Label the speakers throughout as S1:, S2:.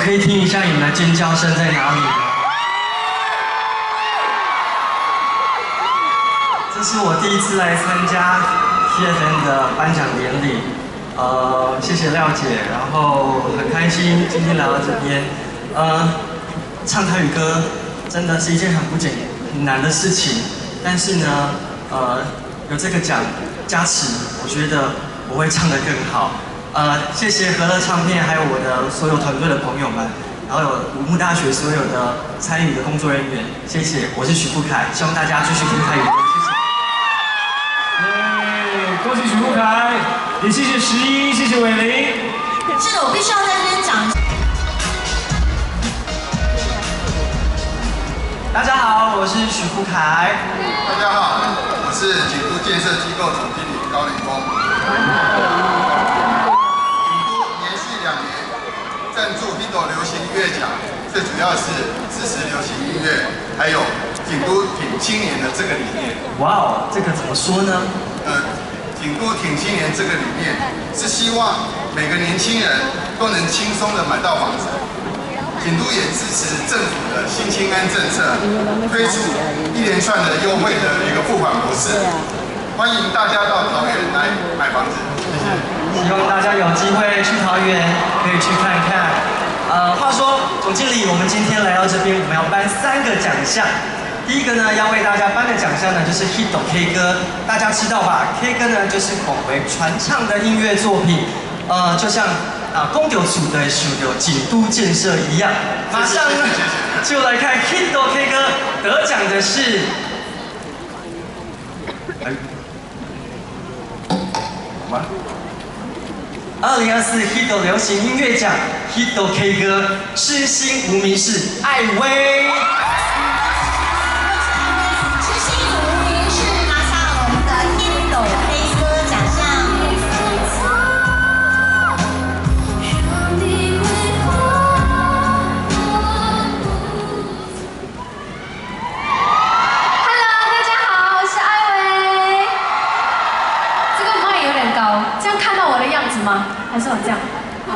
S1: 可以听一下你们的尖叫声在哪里吗？这是我第一次来参加 TFN 的颁奖典礼，谢谢廖姐，然后很开心今天来到这边，唱台语歌真的是一件很难的事情，但是呢，有这个奖加持，我觉得我会唱得更好。谢谢和乐唱片还有我的所有团队的朋友们，然后有武木大学所有的参与的工作人员，谢谢，我是许富凯，希望大家继续听台语歌，谢谢。
S2: 恭喜许富凯，也谢谢11，谢谢伟林。
S3: 是的，我必须要在这边讲。
S1: 大家好，我是许富凯。
S4: 大家好，我是景都建设机构总经理高凌峰。景都连续2年赞助 HITO 流行音乐奖，最主要是支持流行音乐，还有景都挺青年的这个理念。
S1: 哇哦，这个怎么说呢？
S4: 景都挺青年这个理念是希望每个年轻人都能轻松的买到房子。景都也支持政府的新青安政策，推出一连串的优惠的一个付款模式，欢迎大家到桃园来买房子。谢谢。
S1: 希望大家有机会去桃园可以去看看。话说总经理，我们今天来到这边，我们要颁3个奖项。第一个呢，要为大家颁的奖项呢，就是 HITO K 歌。大家知道吧 ？K 歌呢，就是广为传唱的音乐作品。就像公有处的属有景都建设一样。马上呢，就来看 HITO K 歌得奖的是。2024 HITO 流行音乐奖 HITO K 歌痴心无名氏艾薇。
S5: 还是我这样，好，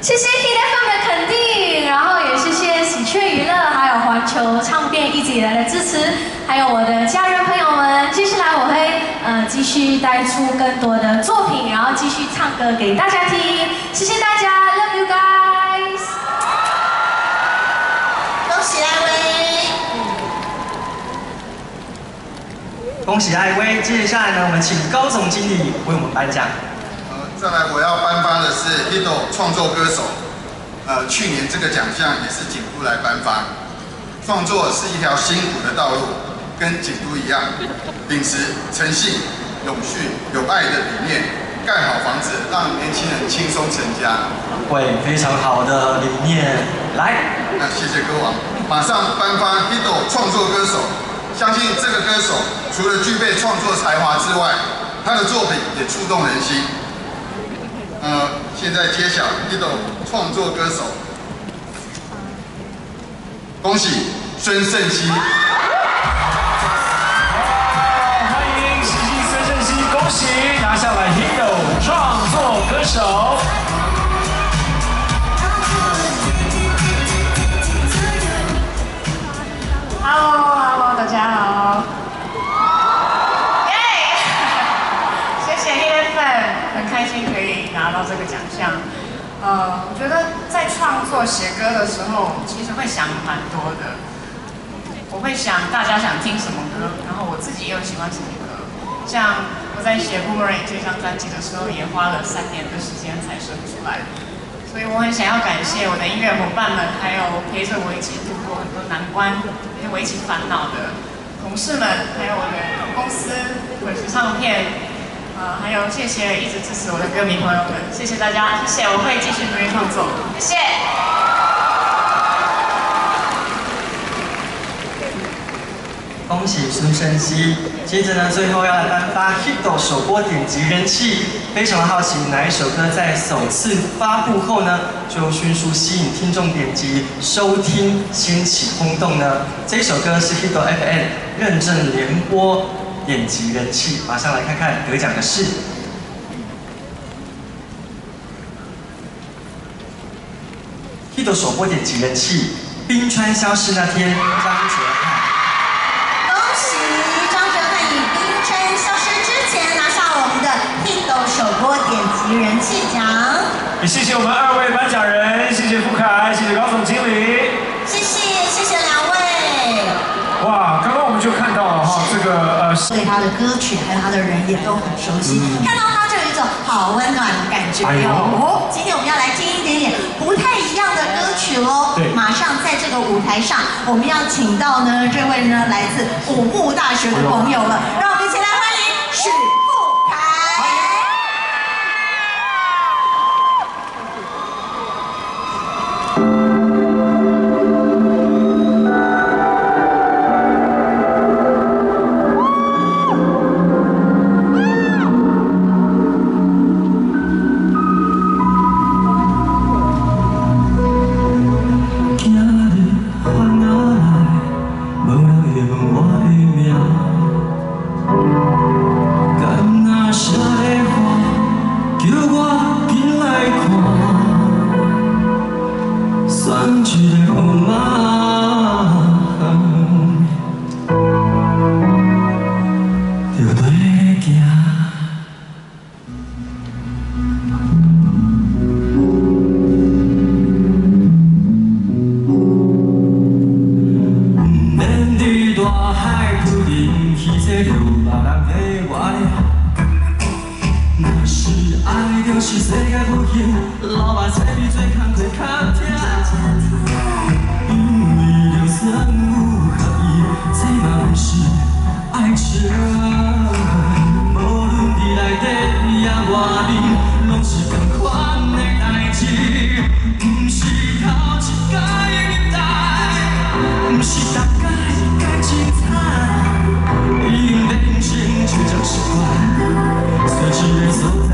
S5: 谢谢 HITFM 的肯定，然后也谢谢喜鹊娱乐还有环球唱片一直以来的支持，还有我的家人朋友们。接下来我会继续带出更多的作品，然后继续唱歌给大家听。谢谢大家 ，Love you guys。
S3: 恭喜艾薇！
S1: 恭喜艾薇！接下来呢，我们请高总经理为我们颁奖。
S4: 再来我要颁发的是 HITO 创作歌手，去年这个奖项也是景都来颁发。创作是一条辛苦的道路，跟景都一样，秉持诚信、永续、有爱的理念，盖好房子，让年轻人轻松成家。
S1: 会非常好的理念，来。
S4: 那谢谢歌王，马上颁发 HITO 创作歌手。相信这个歌手除了具备创作才华之外，他的作品也触动人心。现在揭晓 HITO 创作歌手，恭喜孙盛熙。
S2: 欢迎喜喜孙盛熙，恭喜拿下了 HITO 创作歌手。
S5: Hello， 大家好。耶！谢谢 HITFM， 很开心可以拿到这个奖项。我觉得在创作写歌的时候，其实会想蛮多的。我会想大家想听什么歌，然后我自己又喜欢什么歌。像我在写《Boomerang》这张专辑的时候，也花了3年的时间才生出来。所以我很想要感谢我的音乐伙伴们，还有陪着我一起度过很多难关、陪我一起烦恼的同事们，还有我的公司滚石唱片。还有谢谢一直支持我的歌迷朋友们，谢谢大家，谢谢，我会继续努力创作，谢谢。
S1: 恭喜孙盛熙。接着呢，最后要来颁发 HITO 首播点击人气。非常的好奇，哪一首歌在首次发布后呢，就迅速吸引听众点击收听，掀起轰动呢？这首歌是 HITO FM 认证联播点击人气。马上来看看得奖的是。，Hito 首播点击人气，《冰川消失那天》张哲瀚。
S3: 恭喜张哲瀚以《冰川消失之前》拿下我们的 Hito 首播点击人气奖。
S2: 也谢谢我们2位颁奖人，谢谢傅凯，谢谢高总经理，
S3: 谢谢两位。
S2: 哇，刚刚我们就看到了哈，这个
S3: 对他的歌曲还有他的人也都很熟悉，看到他就有一种好温暖的感觉哦。今天我们要来听一点不太一样的歌曲喽。
S2: 对，
S3: 马上在这个舞台上，我们要请到呢这位呢来自武木大学的朋友了，让我们一起来欢迎许富凯。
S1: 是世界不幸，老爸菜比最工课较痛。因为就算有合意，这嘛不是爱情。无论伫内底也外面，拢是同款的代志。不是头一届的年代，不是大家该精彩。已经变成就像习惯，随时的所在。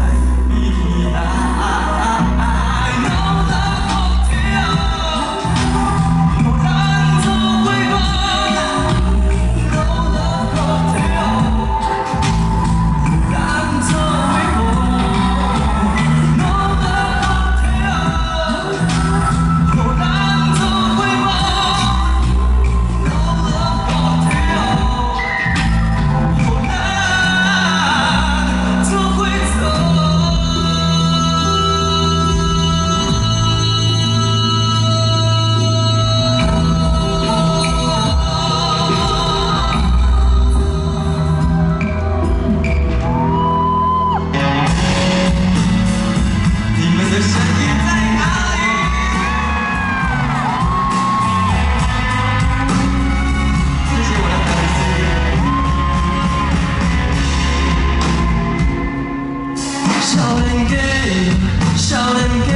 S1: 少年家，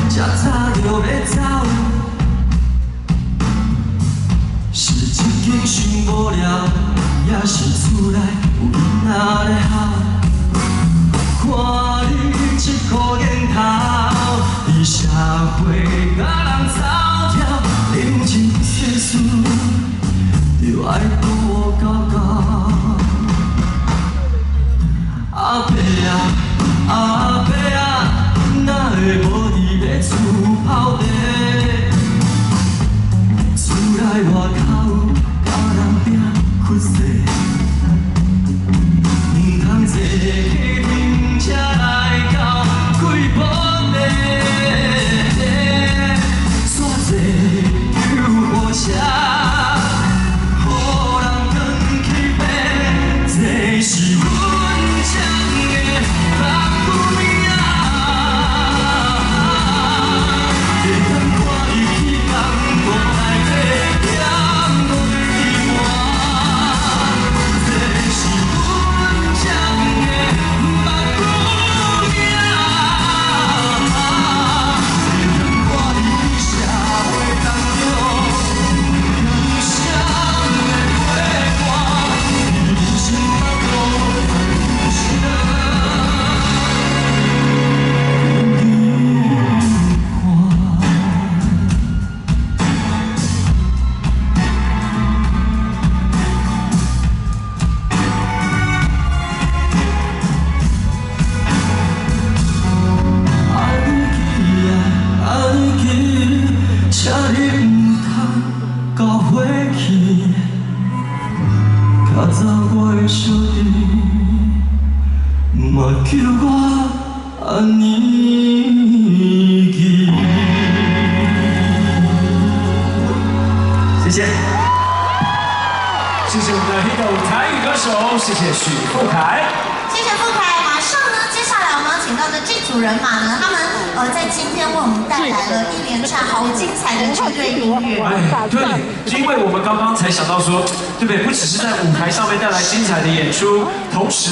S1: 才早就要走，是一间想无聊，也是厝内有囡仔咧哭。看你一箍烟头，伫社会甲人走跳，人情世事，就爱跟我搞搞。阿伯啊，阿伯啊，哪会无伫咧厝泡茶？厝内外口甲人拼屈势，唔通坐客停车来到几步地，煞坐救护车，予人扛起背，这是阮。 想的。
S2: 手，谢谢许富凯。
S3: 谢谢富凯。马上呢，接下来我们要请到的这组人马呢，他们在今天为我们带来了一连串好精彩的绝对音乐。
S2: 哎，对，因为我们刚刚才想到说，对不对？不只是在舞台上面带来精彩的演出，同时。